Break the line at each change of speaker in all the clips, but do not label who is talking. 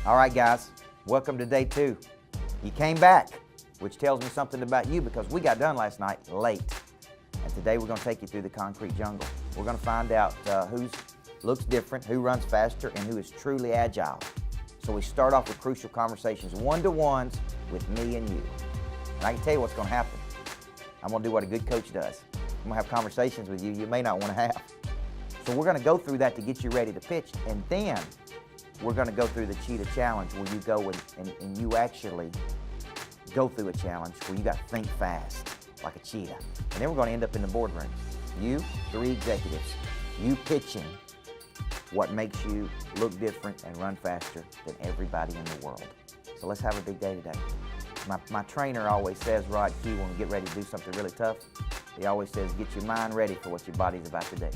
All right, guys, welcome to day 2. You came back, which tells me something about you because we got done last night late. And today we're going to take you through the concrete jungle. We're going to find out who looks different, who runs faster, and who is truly agile. So we start off with crucial conversations, one-to-ones with me and you. And I can tell you what's going to happen. I'm going to do what a good coach does. I'm going to have conversations with you you may not want to have. So we're going to go through that to get you ready to pitch, and then we're going to go through the Cheetah Challenge where you go and you actually go through a challenge where you got to think fast like a cheetah. And then we're going to end up in the boardroom. You, 3 executives, you pitching what makes you look different and run faster than everybody in the world. So let's have a big day today. My trainer always says, Rod Q, when we get ready to do something really tough, he always says, get your mind ready for what your body's about to do.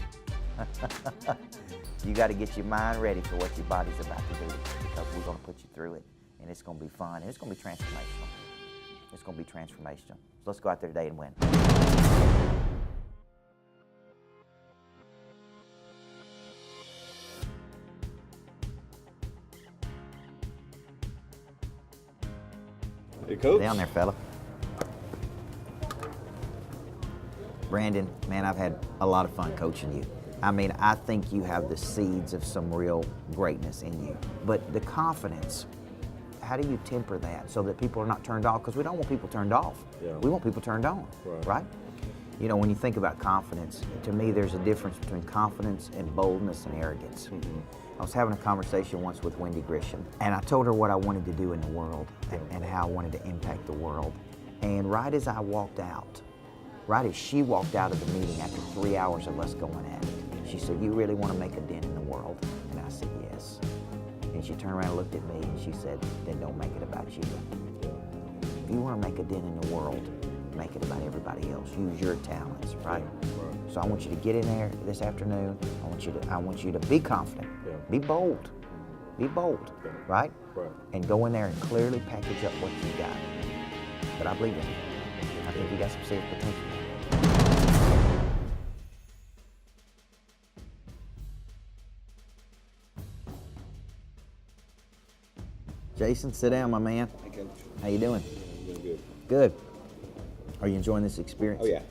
You got to get your mind ready for what your body's about to do because we're going to put you through it, and it's going to be fun, and it's going to be transformational. It's going to be transformational. So let's go out there today and win.
Hey, Coach.
Down there, fella. Brandon, man, I've had a lot of fun coaching you. I mean, I think you have the seeds of some real greatness in you. But the confidence, how do you temper that so that people are not turned off? Because we don't want people turned off.
Yeah.
We want people turned on, right? You know, when you think about confidence, to me, there's a difference between confidence and boldness and arrogance. Mm-hmm. I was having a conversation once with Wendy Grisham, and I told her what I wanted to do in the world and how I wanted to impact the world. And right as I walked out, right as she walked out of the meeting after 3 hours of us going at it, she said, you really want to make a dent in the world? And I said, yes. And she turned around and looked at me and she said, then don't make it about you. If you want to make a dent in the world, make it about everybody else. Use your talents, right? So I want you to get in there this afternoon. I want you to be confident, be bold, right? And go in there and clearly package up what you got. But I believe in you. I think you got some serious potential. Jason, sit down, my man.
Hey, Coach.
How you doing?
Doing good.
Good. Are you enjoying this experience?
Oh, yeah.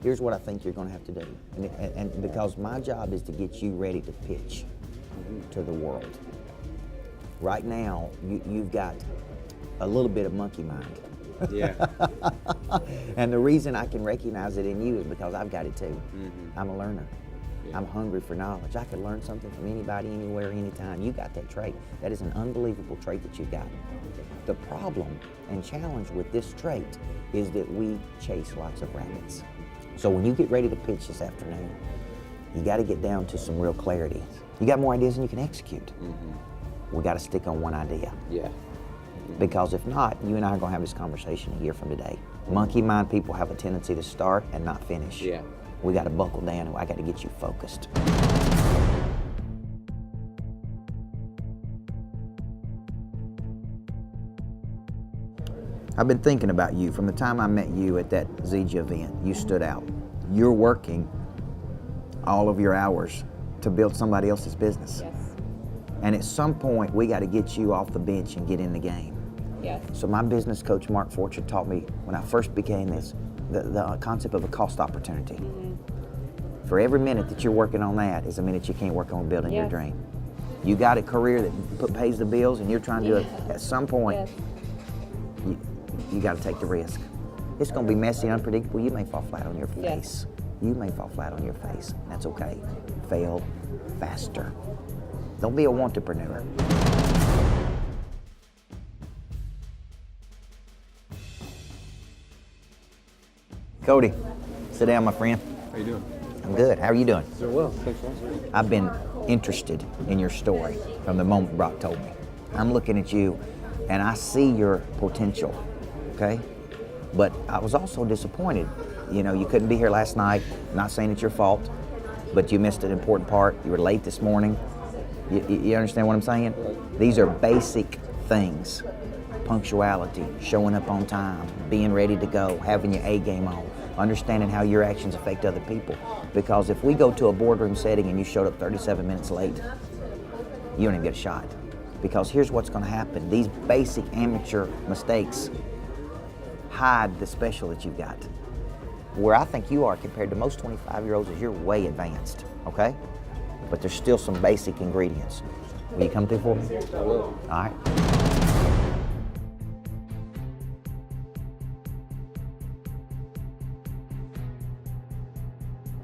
Here's what I think you're going to have to do. And because my job is to get you ready to pitch to the world. Right now, you've got a little bit of monkey mind.
Yeah.
And the reason I can recognize it in you is because I've got it too.
Mm-hmm.
I'm a learner. Yeah. I'm hungry for knowledge. I can learn something from anybody, anywhere, anytime. You got that trait. That is an unbelievable trait that you've got. The problem and challenge with this trait is that we chase lots of rabbits. So when you get ready to pitch this afternoon, you got to get down to some real clarity. You got more ideas than you can execute. Mm-hmm. We got to stick on one idea.
Yeah.
Because if not, you and I are going to have this conversation a year from today. Monkey mind people have a tendency to start and not finish.
Yeah.
We got to buckle down and I got to get you focused. I've been thinking about you from the time I met you at that ZG event. You stood out. You're working all of your hours to build somebody else's business.
Yes.
And at some point, we got to get you off the bench and get in the game.
Yes.
So my business coach, Mark Fortune, taught me when I first became this, the concept of a cost opportunity. Mm-hmm. For every minute that you're working on that is a minute you can't work on building your dream. You got a career that pays the bills and you're trying to do it. At some point, you got to take the risk. It's going to be messy and unpredictable. You may fall flat on your face. You may fall flat on your face. That's okay. Fail faster. Don't be a wantrepreneur. Cody, sit down, my friend.
How you doing?
I'm good. How are you doing?
Doing well. Thanks for asking.
I've been interested in your story from the moment Brock told me. I'm looking at you and I see your potential, okay? But I was also disappointed. You know, you couldn't be here last night. Not saying it's your fault, but you missed an important part. You were late this morning. You understand what I'm saying? These are basic things. Punctuality, showing up on time, being ready to go, having your A game on, understanding how your actions affect other people. Because if we go to a boardroom setting and you showed up 37 minutes late, you don't even get a shot. Because here's what's going to happen. These basic amateur mistakes hide the special that you've got. Where I think you are compared to most 25-year-olds is you're way advanced, okay? But there's still some basic ingredients. Will you come through for me?
I will.
All right.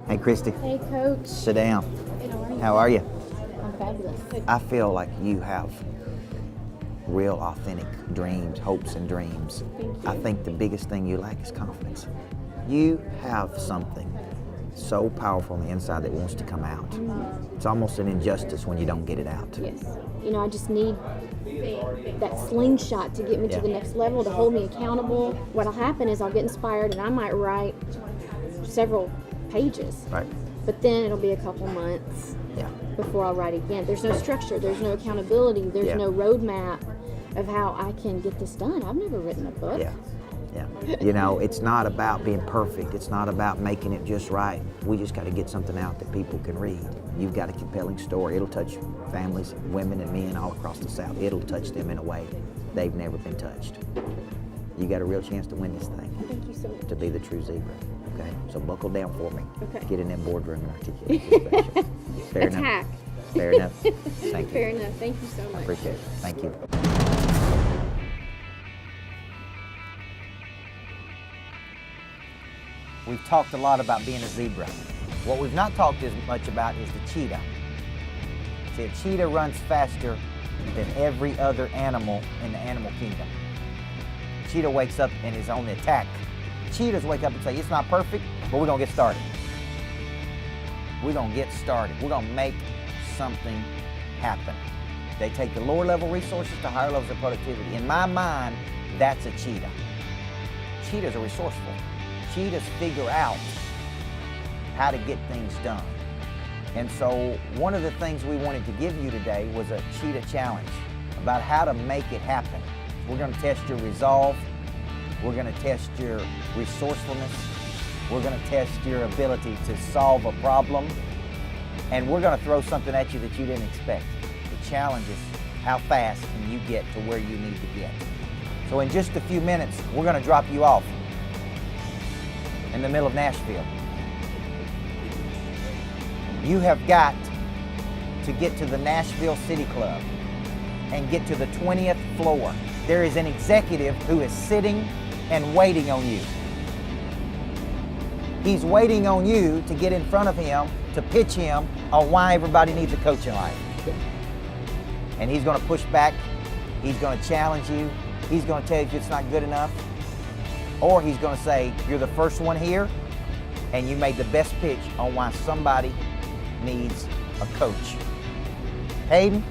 Hey, Christy.
Hey, Coach.
Sit down.
Hey, how are you?
How are you?
I'm fabulous.
I feel like you have real, authentic dreams, hopes, and dreams.
Thank you.
I think the biggest thing you lack is confidence. You have something so powerful on the inside that wants to come out. It's almost an injustice when you don't get it out.
Yes. You know, I just need that slingshot to get me
Yeah.
to the next level, to hold me accountable. What'll happen is I'll get inspired and I might write several pages.
Right.
But then it'll be a couple months
Yeah.
before I'll write again. There's no structure, there's no accountability, there's
Yeah.
no roadmap of how I can get this done. I've never written a book.
Yeah. Yeah. You know, it's not about being perfect. It's not about making it just right. We just got to get something out that people can read. You've got a compelling story. It'll touch families, women and men all across the South. It'll touch them in a way they've never been touched. You got a real chance to win this thing,
Thank you so much.
to be the true zebra. Okay? So buckle down for me.
Okay.
Get in that boardroom and articulate your special. Fair enough.
Attack.
Fair enough. Thank you.
Fair enough. Thank you so much.
Appreciate it. Thank you. We've talked a lot about being a zebra. What we've not talked as much about is the cheetah. See, a cheetah runs faster than every other animal in the animal kingdom. Cheetah wakes up and is on the attack. Cheetahs wake up and say, it's not perfect, but we're gonna get started. We're gonna get started. We're gonna make something happen. They take the lower level resources to higher levels of productivity. In my mind, that's a cheetah. Cheetahs are resourceful. Cheetahs figure out how to get things done. And so one of the things we wanted to give you today was a cheetah challenge about how to make it happen. We're going to test your resolve. We're going to test your resourcefulness. We're going to test your ability to solve a problem. And we're going to throw something at you that you didn't expect. The challenge is how fast can you get to where you need to get. So in just a few minutes, we're going to drop you off in the middle of Nashville. You have got to get to the Nashville City Club and get to the 20th floor. There is an executive who is sitting and waiting on you. He's waiting on you to get in front of him, to pitch him on why everybody needs a coach in life. And he's going to push back. He's going to challenge you. He's going to tell you it's not good enough. Or he's going to say, you're the first one here, and you made the best pitch on why somebody needs a coach. Hayden,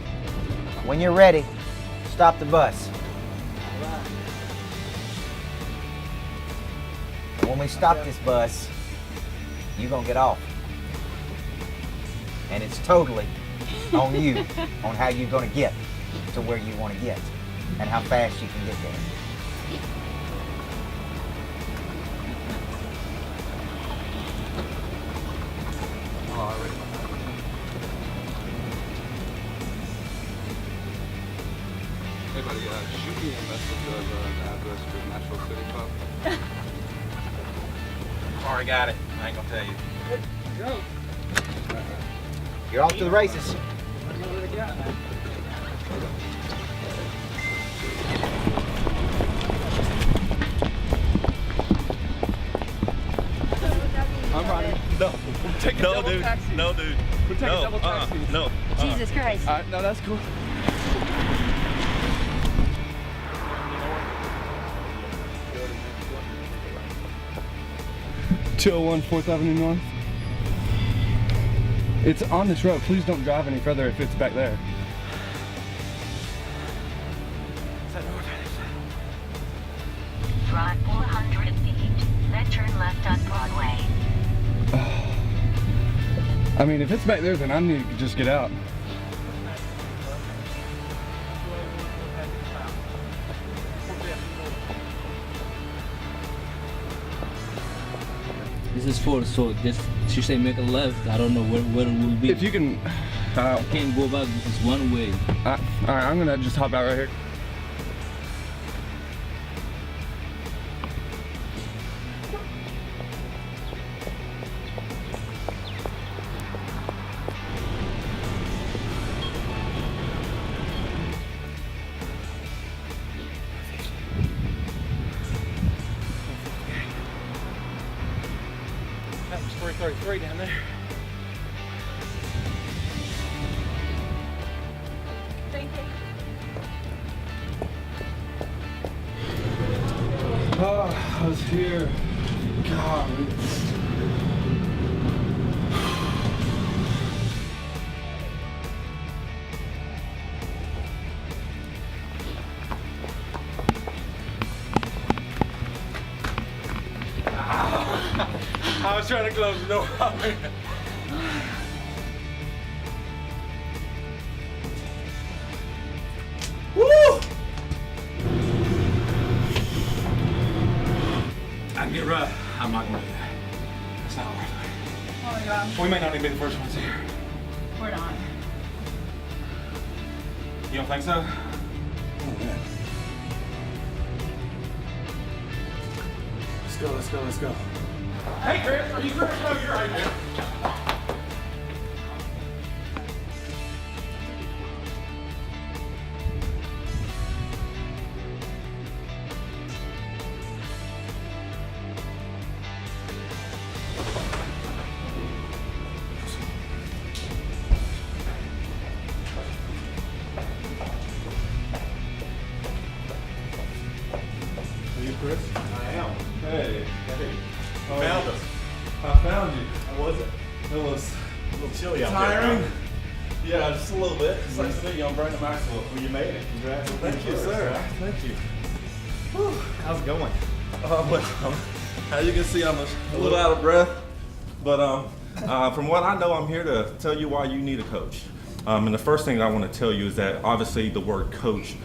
when you're ready, stop the bus. When we stop this bus, you're going to get off. And it's totally on you, on how you're going to get to where you want to get and how fast you can get there.
Hey buddy, shoot me a message of an address for Nashville City Club.
Already got it. I ain't gonna tell you. You're off to the races.
I'm riding.
No,
Take a
no,
double
dude.
taxi.
No, dude.
We're taking
No,
double taxis.
no.
Jesus Christ.
Alright, no, that's cool. (201 4th Avenue North). It's on this road. Please don't drive any further if it's back there.
Drive 400 feet. Then turn left on Broadway.
I mean, if it's back there, then I need to just get out.
This is 4, so just she say make a left. I don't know where it will be.
If you can,
Can't go about this one way.
All right, I'm gonna just hop out right here.
That was 333 down there.
Oh, I was here. God. I was trying to close the door. Woo! I can get rough. I'm not gonna do that. It's not worth it.
Oh my gosh,
We may not even be the first ones here.
we're not.
You don't think so? Let's go, let's go, let's go. Hey Chris, are you Chris? No, you're right there. Are you Chris?
I am.
Hey.
Hey.
Oh,
Found us.
I found you.
How was it?
It was
A little chilly out
tiring.
there.
Yeah, just a little bit. It's nice to meet you. I'm Brandon Maxwell.
Well, you made it. Congrats.
Thank you, sir. Thank you.
How's it going?
Well, as you can see, I'm a little out of breath. But from what I know, I'm here to tell you why you need a coach. And the first thing I want to tell you is that obviously the word coach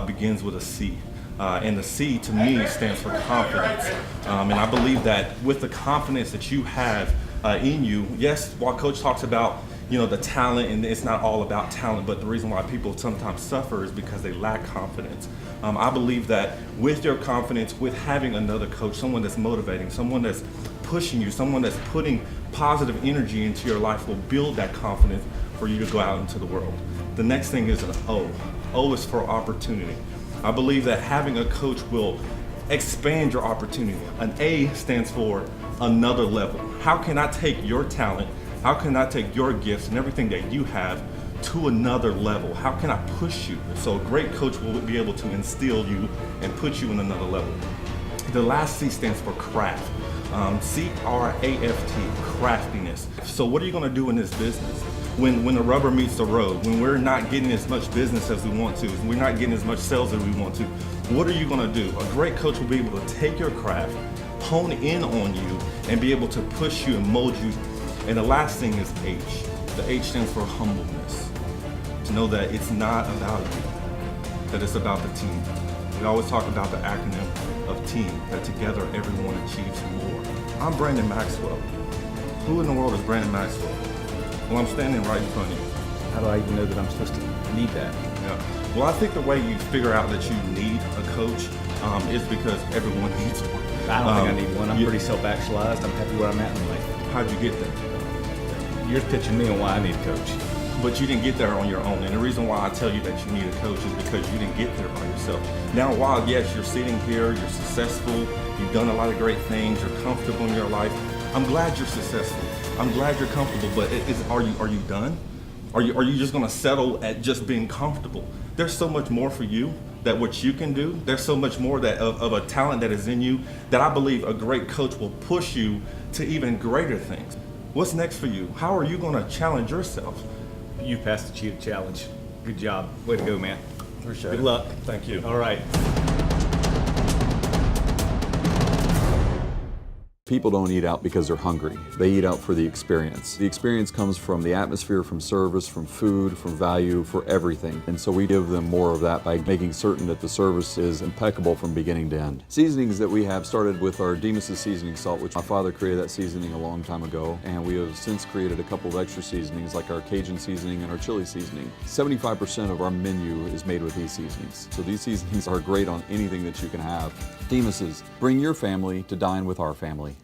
begins with a C. And the C to me stands for confidence. And I believe that with the confidence that you have in you, yes, while coach talks about the talent, and it's not all about talent, but the reason why people sometimes suffer is because they lack confidence. I believe that with your confidence, with having another coach, someone that's motivating, someone that's pushing you, someone that's putting positive energy into your life will build that confidence for you to go out into the world. The next thing is an O. O is for opportunity. I believe that having a coach will expand your opportunity. An A stands for another level. How can I take your talent? How can I take your gifts and everything that you have to another level? How can I push you? So a great coach will be able to instill you and put you in another level. The last C stands for craft. C-R-A-F-T, craftiness. So what are you gonna do in this business? When the rubber meets the road, when we're not getting as much business as we want to, when we're not getting as much sales as we want to, what are you gonna do? A great coach will be able to take your craft, hone in on you, and be able to push you and mold you. And the last thing is H. The H stands for humbleness. To know that it's not about you, that it's about the team. We always talk about the acronym of team, that together everyone achieves more. I'm Brandon Maxwell. Who in the world is Brandon Maxwell? Well, I'm standing right in front of you.
How do I even know that I'm supposed to need that?
Yeah. Well, I think the way you figure out that you need a coach is because everyone needs one.
I don't think I need one. I'm pretty self-actualized. I'm happy where I'm at in life.
How'd you get there?
You're pitching me on why I need a coach.
But you didn't get there on your own. And the reason why I tell you that you need a coach is because you didn't get there by yourself. Now, while yes, you're sitting here, you're successful, you've done a lot of great things, you're comfortable in your life. I'm glad you're successful. I'm glad you're comfortable, but are you done? Are you just gonna settle at just being comfortable? There's so much more for you that what you can do. There's so much more that of a talent that is in you that I believe a great coach will push you to even greater things. What's next for you? How are you gonna challenge yourself?
You passed the Cheetah Challenge. Good job. Way to go, man.
Appreciate it.
Good luck.
Thank you.
All right.
People don't eat out because they're hungry. They eat out for the experience. The experience comes from the atmosphere, from service, from food, from value, for everything. And so we give them more of that by making certain that the service is impeccable from beginning to end. Seasonings that we have started with our Demas' seasoning salt, which my father created that seasoning a long time ago. And we have since created a couple of extra seasonings like our Cajun seasoning and our chili seasoning. 75% of our menu is made with these seasonings. So these seasonings are great on anything that you can have. Demas', bring your family to dine with our family.